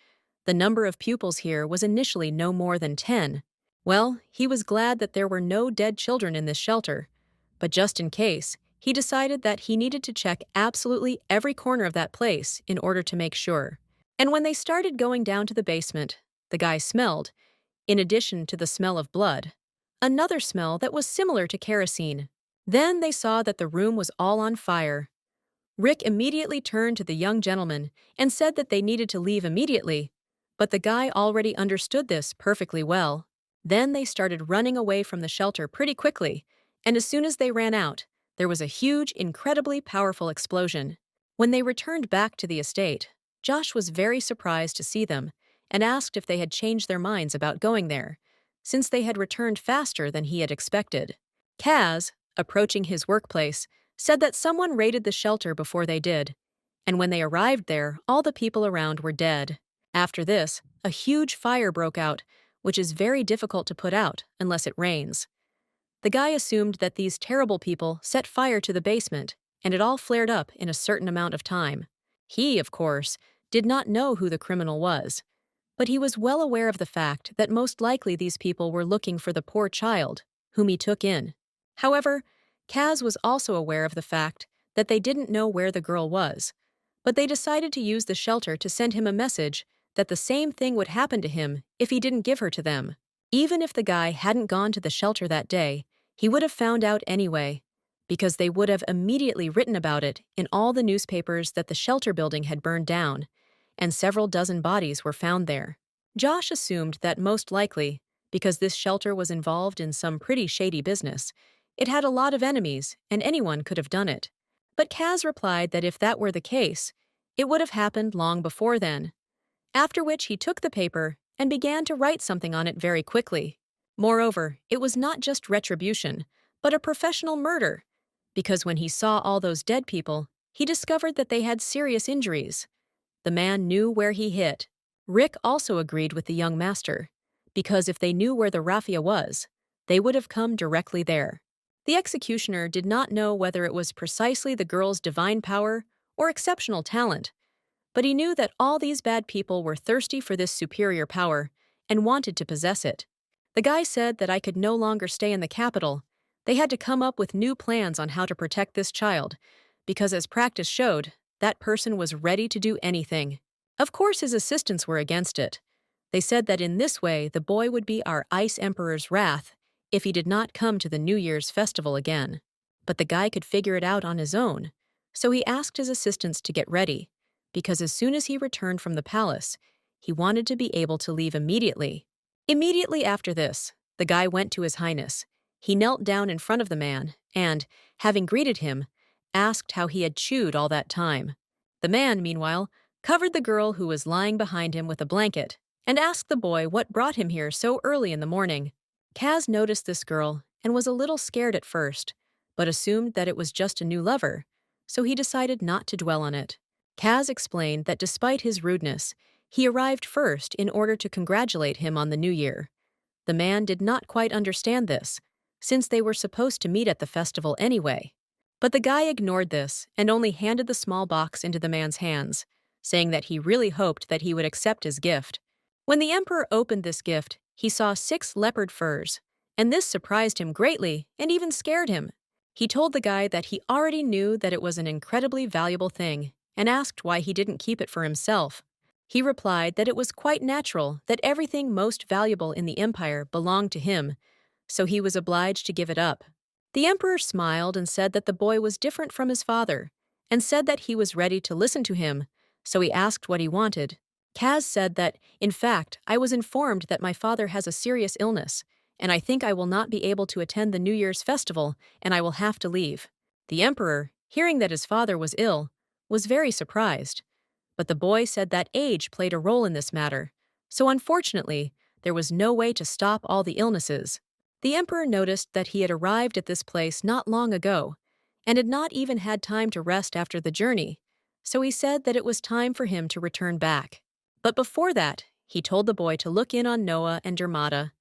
the number of pupils here was initially no more than 10. Well, he was glad that there were no dead children in this shelter, but just in case, he decided that he needed to check absolutely every corner of that place in order to make sure. And when they started going down to the basement, the guy smelled, in addition to the smell of blood, another smell that was similar to kerosene. Then they saw that the room was all on fire. Rick immediately turned to the young gentleman and said that they needed to leave immediately, but the guy already understood this perfectly well. Then they started running away from the shelter pretty quickly, and as soon as they ran out, there was a huge, incredibly powerful explosion. When they returned back to the estate, Josh was very surprised to see them and asked if they had changed their minds about going there, since they had returned faster than he had expected. Kaz, approaching his workplace, said that someone raided the shelter before they did, and when they arrived there, all the people around were dead. After this, a huge fire broke out, which is very difficult to put out unless it rains. The guy assumed that these terrible people set fire to the basement, and it all flared up in a certain amount of time. He, of course, did not know who the criminal was, but he was well aware of the fact that most likely these people were looking for the poor child, whom he took in. However, Kaz was also aware of the fact that they didn't know where the girl was, but they decided to use the shelter to send him a message that the same thing would happen to him if he didn't give her to them. Even if the guy hadn't gone to the shelter that day, he would have found out anyway, because they would have immediately written about it in all the newspapers that the shelter building had burned down, and several dozen bodies were found there. Josh assumed that most likely, because this shelter was involved in some pretty shady business, It had a lot of enemies, and anyone could have done it. But Kaz replied that if that were the case, it would have happened long before then. After which he took the paper and began to write something on it very quickly. Moreover, it was not just retribution, but a professional murder, because when he saw all those dead people, he discovered that they had serious injuries. The man knew where he hit. Rick also agreed with the young master, because if they knew where the raffia was, they would have come directly there. The executioner did not know whether it was precisely the girl's divine power or exceptional talent, but he knew that all these bad people were thirsty for this superior power and wanted to possess it. The guy said that I could no longer stay in the capital. They had to come up with new plans on how to protect this child, because as practice showed, that person was ready to do anything. Of course, his assistants were against it. They said that in this way, the boy would be our Ice Emperor's wrath if he did not come to the New Year's festival again. But the guy could figure it out on his own, so he asked his assistants to get ready, because as soon as he returned from the palace, he wanted to be able to leave immediately. Immediately after this, the guy went to His Highness. He knelt down in front of the man and, having greeted him, asked how he had chewed all that time. The man, meanwhile, covered the girl who was lying behind him with a blanket and asked the boy what brought him here so early in the morning. Kaz noticed this girl and was a little scared at first, but assumed that it was just a new lover, so he decided not to dwell on it. Kaz explained that despite his rudeness, he arrived first in order to congratulate him on the new year. The man did not quite understand this, since they were supposed to meet at the festival anyway. But the guy ignored this and only handed the small box into the man's hands, saying that he really hoped that he would accept his gift. When the emperor opened this gift, he saw 6 leopard furs, and this surprised him greatly and even scared him. He told the guy that he already knew that it was an incredibly valuable thing and asked why he didn't keep it for himself. He replied that it was quite natural that everything most valuable in the empire belonged to him, so he was obliged to give it up. The emperor smiled and said that the boy was different from his father, and said that he was ready to listen to him, so he asked what he wanted. Kaz said that, in fact, I was informed that my father has a serious illness, and I think I will not be able to attend the New Year's festival, and I will have to leave. The emperor, hearing that his father was ill, was very surprised. But the boy said that age played a role in this matter, so unfortunately, there was no way to stop all the illnesses. The emperor noticed that he had arrived at this place not long ago, and had not even had time to rest after the journey, so he said that it was time for him to return back. But before that, he told the boy to look in on Noah and Dermata,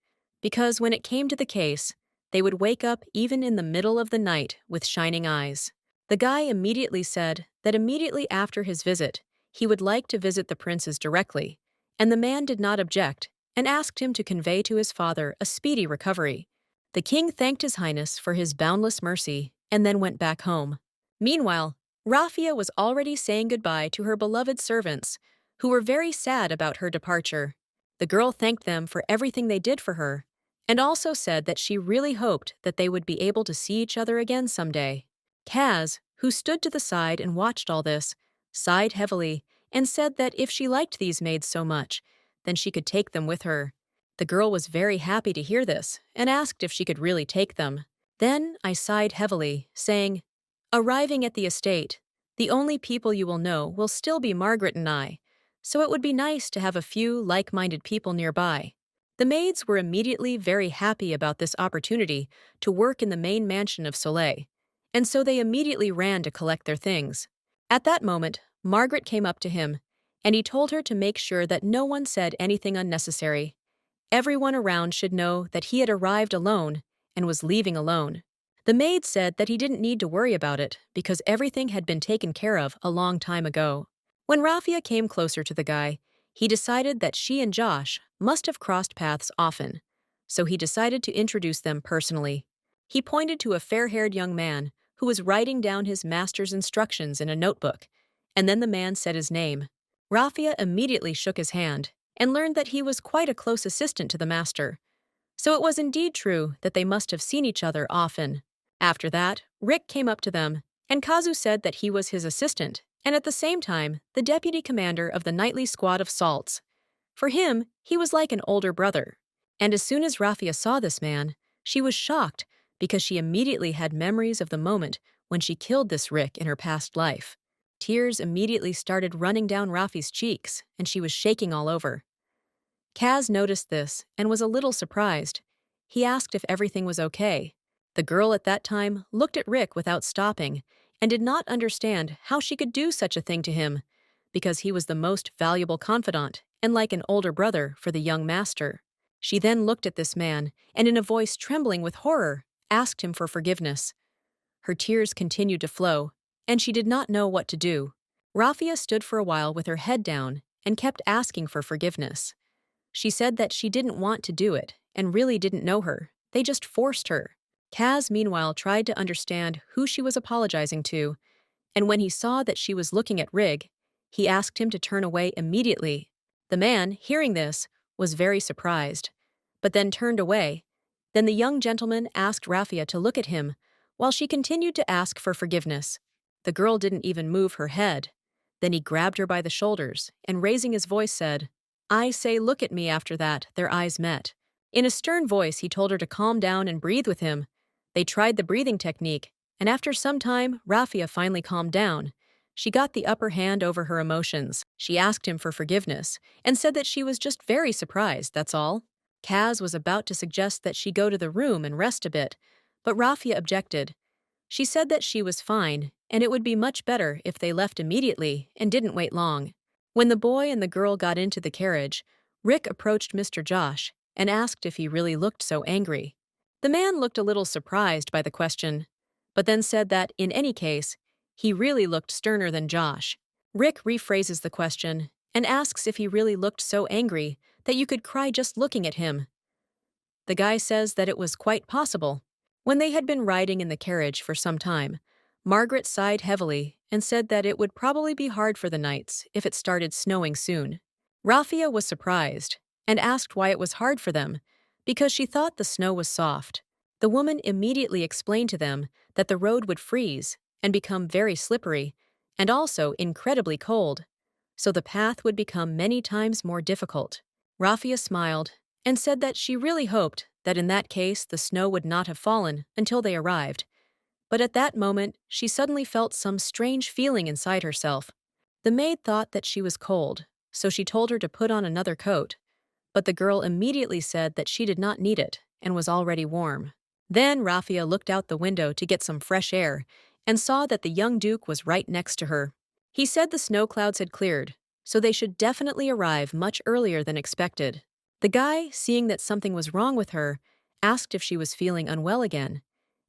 because when it came to the case, they would wake up even in the middle of the night with shining eyes. The guy immediately said that immediately after his visit, he would like to visit the princes directly, and the man did not object and asked him to convey to his father a speedy recovery. The king thanked His Highness for his boundless mercy and then went back home. Meanwhile, Raffia was already saying goodbye to her beloved servants, who were very sad about her departure. The girl thanked them for everything they did for her, and also said that she really hoped that they would be able to see each other again someday. Kaz, who stood to the side and watched all this, sighed heavily and said that if she liked these maids so much, then she could take them with her. The girl was very happy to hear this and asked if she could really take them. Then I sighed heavily, saying, "Arriving at the estate, the only people you will know will still be Margaret and I, so it would be nice to have a few like-minded people nearby." The maids were immediately very happy about this opportunity to work in the main mansion of Solea, and so they immediately ran to collect their things. At that moment, Margaret came up to him, and he told her to make sure that no one said anything unnecessary. Everyone around should know that he had arrived alone and was leaving alone. The maid said that he didn't need to worry about it because everything had been taken care of a long time ago. When Raffia came closer to the guy, he decided that she and Josh must have crossed paths often, so he decided to introduce them personally. He pointed to a fair-haired young man who was writing down his master's instructions in a notebook, and then the man said his name. Raffia immediately shook his hand and learned that he was quite a close assistant to the master. So it was indeed true that they must have seen each other often. After that, Rick came up to them, and Kazu said that he was his assistant, and at the same time, the deputy commander of the nightly squad of salts. For him, he was like an older brother. And as soon as Raffia saw this man, she was shocked because she immediately had memories of the moment when she killed this Rick in her past life. Tears immediately started running down Rafi's cheeks, and she was shaking all over. Kaz noticed this and was a little surprised. He asked if everything was okay. The girl at that time looked at Rick without stopping and did not understand how she could do such a thing to him, because he was the most valuable confidant and like an older brother for the young master. She then looked at this man and, in a voice trembling with horror, asked him for forgiveness. Her tears continued to flow, and she did not know what to do. Rafia stood for a while with her head down and kept asking for forgiveness. She said that she didn't want to do it and really didn't know her. They just forced her. Kaz, meanwhile, tried to understand who she was apologizing to, and when he saw that she was looking at Rig, he asked him to turn away immediately. The man, hearing this, was very surprised, but then turned away. Then the young gentleman asked Rafia to look at him, while she continued to ask for forgiveness. The girl didn't even move her head. Then he grabbed her by the shoulders and, raising his voice, said, "I say look at me." After that, their eyes met. In a stern voice, he told her to calm down and breathe with him. They tried the breathing technique, and after some time, Rafia finally calmed down. She got the upper hand over her emotions. She asked him for forgiveness and said that she was just very surprised, that's all. Kaz was about to suggest that she go to the room and rest a bit, but Rafia objected. She said that she was fine, and it would be much better if they left immediately and didn't wait long. When the boy and the girl got into the carriage, Rick approached Mr. Josh and asked if he really looked so angry. The man looked a little surprised by the question, but then said that, in any case, he really looked sterner than Josh. Rick rephrases the question and asks if he really looked so angry that you could cry just looking at him. The guy says that it was quite possible. When they had been riding in the carriage for some time, Margaret sighed heavily and said that it would probably be hard for the nights if it started snowing soon. Rafia was surprised and asked why it was hard for them, because she thought the snow was soft. The woman immediately explained to them that the road would freeze and become very slippery and also incredibly cold, so the path would become many times more difficult. Rafia smiled and said that she really hoped that in that case the snow would not have fallen until they arrived. But at that moment, she suddenly felt some strange feeling inside herself. The maid thought that she was cold, so she told her to put on another coat, but the girl immediately said that she did not need it and was already warm. Then Rafia looked out the window to get some fresh air and saw that the young duke was right next to her. He said the snow clouds had cleared, so they should definitely arrive much earlier than expected. The guy, seeing that something was wrong with her, asked if she was feeling unwell again,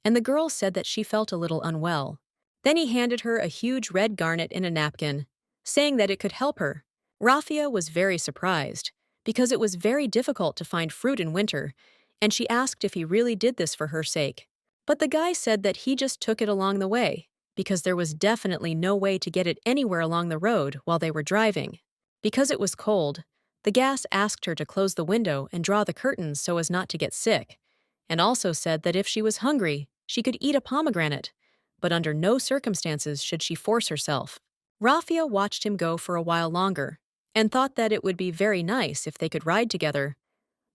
and the girl said that she felt a little unwell. Then he handed her a huge red garnet in a napkin, saying that it could help her. Rafia was very surprised, because it was very difficult to find fruit in winter, and she asked if he really did this for her sake. But the guy said that he just took it along the way, because there was definitely no way to get it anywhere along the road while they were driving. Because it was cold, the gas asked her to close the window and draw the curtains so as not to get sick, and also said that if she was hungry, she could eat a pomegranate, but under no circumstances should she force herself. Rafia watched him go for a while longer, and thought that it would be very nice if they could ride together.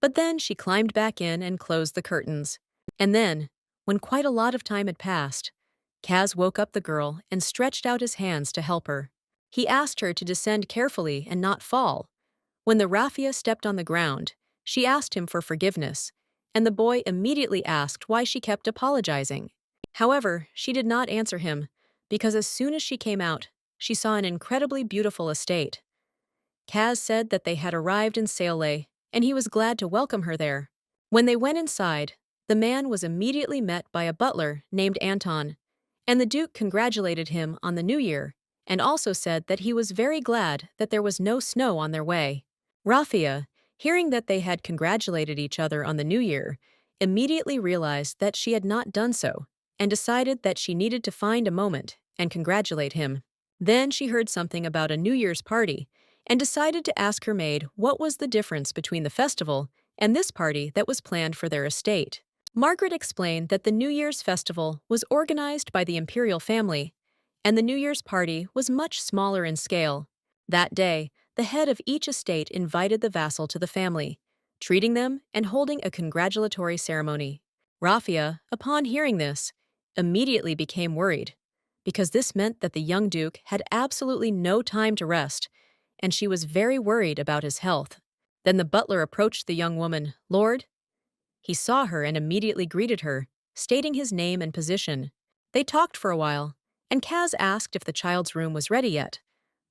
But then she climbed back in and closed the curtains. And then, when quite a lot of time had passed, Kaz woke up the girl and stretched out his hands to help her. He asked her to descend carefully and not fall. When the Rafia stepped on the ground, she asked him for forgiveness, and the boy immediately asked why she kept apologizing. However, she did not answer him, because as soon as she came out, she saw an incredibly beautiful estate. Kaz said that they had arrived in Solea, and he was glad to welcome her there. When they went inside, the man was immediately met by a butler named Anton, and the Duke congratulated him on the new year, and also said that he was very glad that there was no snow on their way. Rafia, hearing that they had congratulated each other on the new year, immediately realized that she had not done so, and decided that she needed to find a moment and congratulate him. Then she heard something about a New Year's party, and decided to ask her maid what was the difference between the festival and this party that was planned for their estate. Margaret explained that the New Year's festival was organized by the imperial family, and the New Year's party was much smaller in scale. That day, the head of each estate invited the vassal to the family, treating them and holding a congratulatory ceremony. Raphia, upon hearing this, immediately became worried, because this meant that the young duke had absolutely no time to rest, and she was very worried about his health. Then the butler approached the young woman. "Lord?" He saw her and immediately greeted her, stating his name and position. They talked for a while, and Kaz asked if the child's room was ready yet.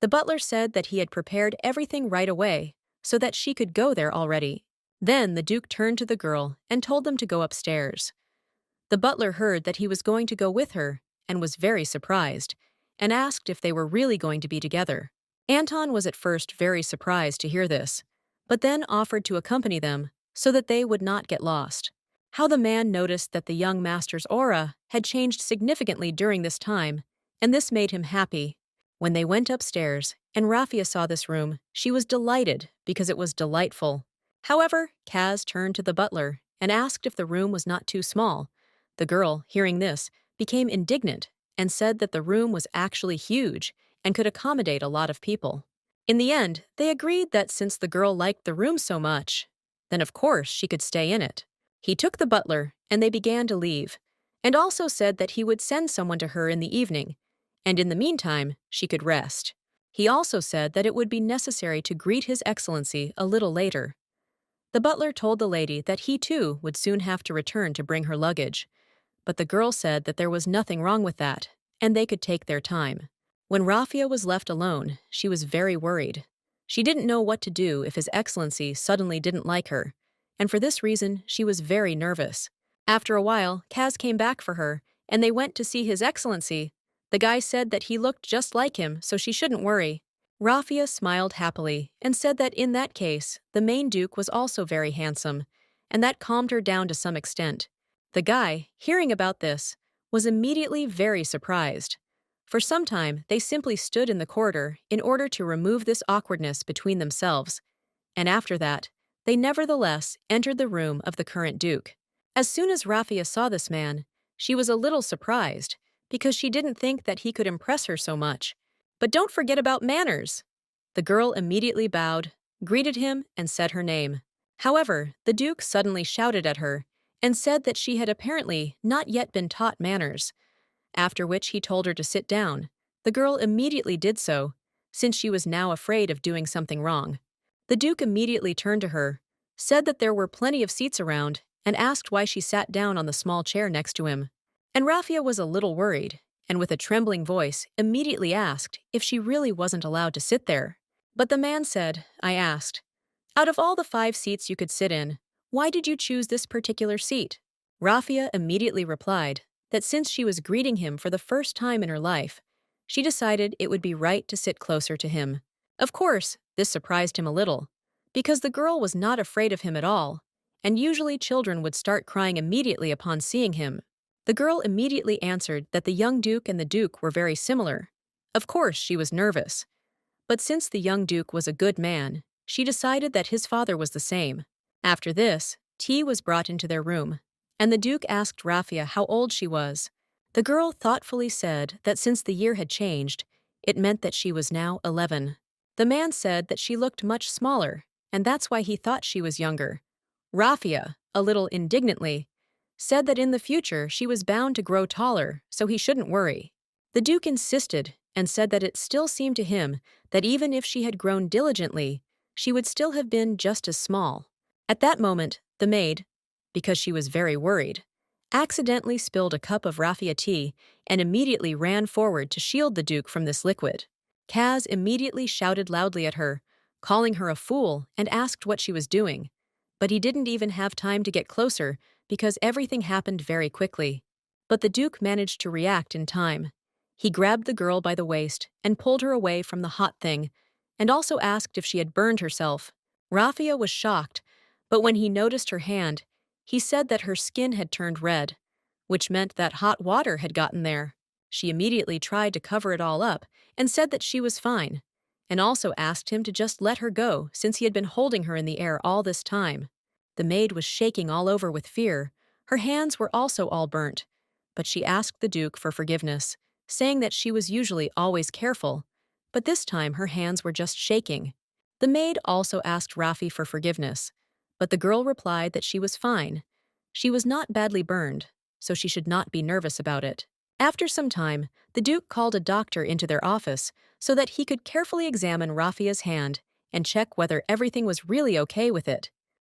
The butler said that he had prepared everything right away, so that she could go there already. Then the duke turned to the girl and told them to go upstairs. The butler heard that he was going to go with her and was very surprised, and asked if they were really going to be together. Anton was at first very surprised to hear this, but then offered to accompany them so that they would not get lost. How the man noticed that the young master's aura had changed significantly during this time, and this made him happy. When they went upstairs and Raphia saw this room, she was delighted because it was delightful. However, Kaz turned to the butler and asked if the room was not too small. The girl, hearing this, became indignant and said that the room was actually huge and could accommodate a lot of people. In the end, they agreed that since the girl liked the room so much, then of course she could stay in it. He took the butler, and they began to leave, and also said that he would send someone to her in the evening, and in the meantime, she could rest. He also said that it would be necessary to greet His Excellency a little later. The butler told the lady that he too would soon have to return to bring her luggage, but the girl said that there was nothing wrong with that, and they could take their time. When Raphia was left alone, she was very worried. She didn't know what to do if His Excellency suddenly didn't like her, and for this reason she was very nervous. After a while, Kaz came back for her, and they went to see His Excellency. The guy said that he looked just like him, so she shouldn't worry. Raphia smiled happily and said that in that case, the main duke was also very handsome, and that calmed her down to some extent. The guy, hearing about this, was immediately very surprised. For some time, they simply stood in the corridor in order to remove this awkwardness between themselves, and after that, they nevertheless entered the room of the current duke. As soon as Raphia saw this man, she was a little surprised, because she didn't think that he could impress her so much. But don't forget about manners! The girl immediately bowed, greeted him, and said her name. However, the duke suddenly shouted at her and said that she had apparently not yet been taught manners, after which he told her to sit down. The girl immediately did so, since she was now afraid of doing something wrong. The duke immediately turned to her, said that there were plenty of seats around, and asked why she sat down on the small chair next to him. And Raphia was a little worried, and with a trembling voice immediately asked if she really wasn't allowed to sit there. But the man said, "I asked, out of all the 5 seats you could sit in, why did you choose this particular seat?" Raphia immediately replied that since she was greeting him for the first time in her life, she decided it would be right to sit closer to him. Of course, this surprised him a little, because the girl was not afraid of him at all, and usually children would start crying immediately upon seeing him. The girl immediately answered that the young duke and the duke were very similar. Of course, she was nervous, but since the young duke was a good man, she decided that his father was the same. After this, tea was brought into their room, and the duke asked Raphia how old she was. The girl thoughtfully said that since the year had changed, it meant that she was now 11. The man said that she looked much smaller, and that's why he thought she was younger. Raphia, a little indignantly, said that in the future she was bound to grow taller, so he shouldn't worry. The duke insisted and said that it still seemed to him that even if she had grown diligently, she would still have been just as small. At that moment, the maid, because she was very worried, accidentally spilled a cup of raffia tea and immediately ran forward to shield the duke from this liquid. Kaz immediately shouted loudly at her, calling her a fool, and asked what she was doing. But he didn't even have time to get closer because everything happened very quickly. But the duke managed to react in time. He grabbed the girl by the waist and pulled her away from the hot thing, and also asked if she had burned herself. Raphia was shocked, but when he noticed her hand, he said that her skin had turned red, which meant that hot water had gotten there. She immediately tried to cover it all up and said that she was fine, and also asked him to just let her go since he had been holding her in the air all this time. The maid was shaking all over with fear. Her hands were also all burnt, but she asked the duke for forgiveness, saying that she was usually always careful, but this time her hands were just shaking. The maid also asked Rafi for forgiveness, but the girl replied that she was fine, She was not badly burned, so she should not be nervous about it. After some time, the Duke called a doctor into their office so that he could carefully examine Rafia's hand and check whether everything was really okay with it.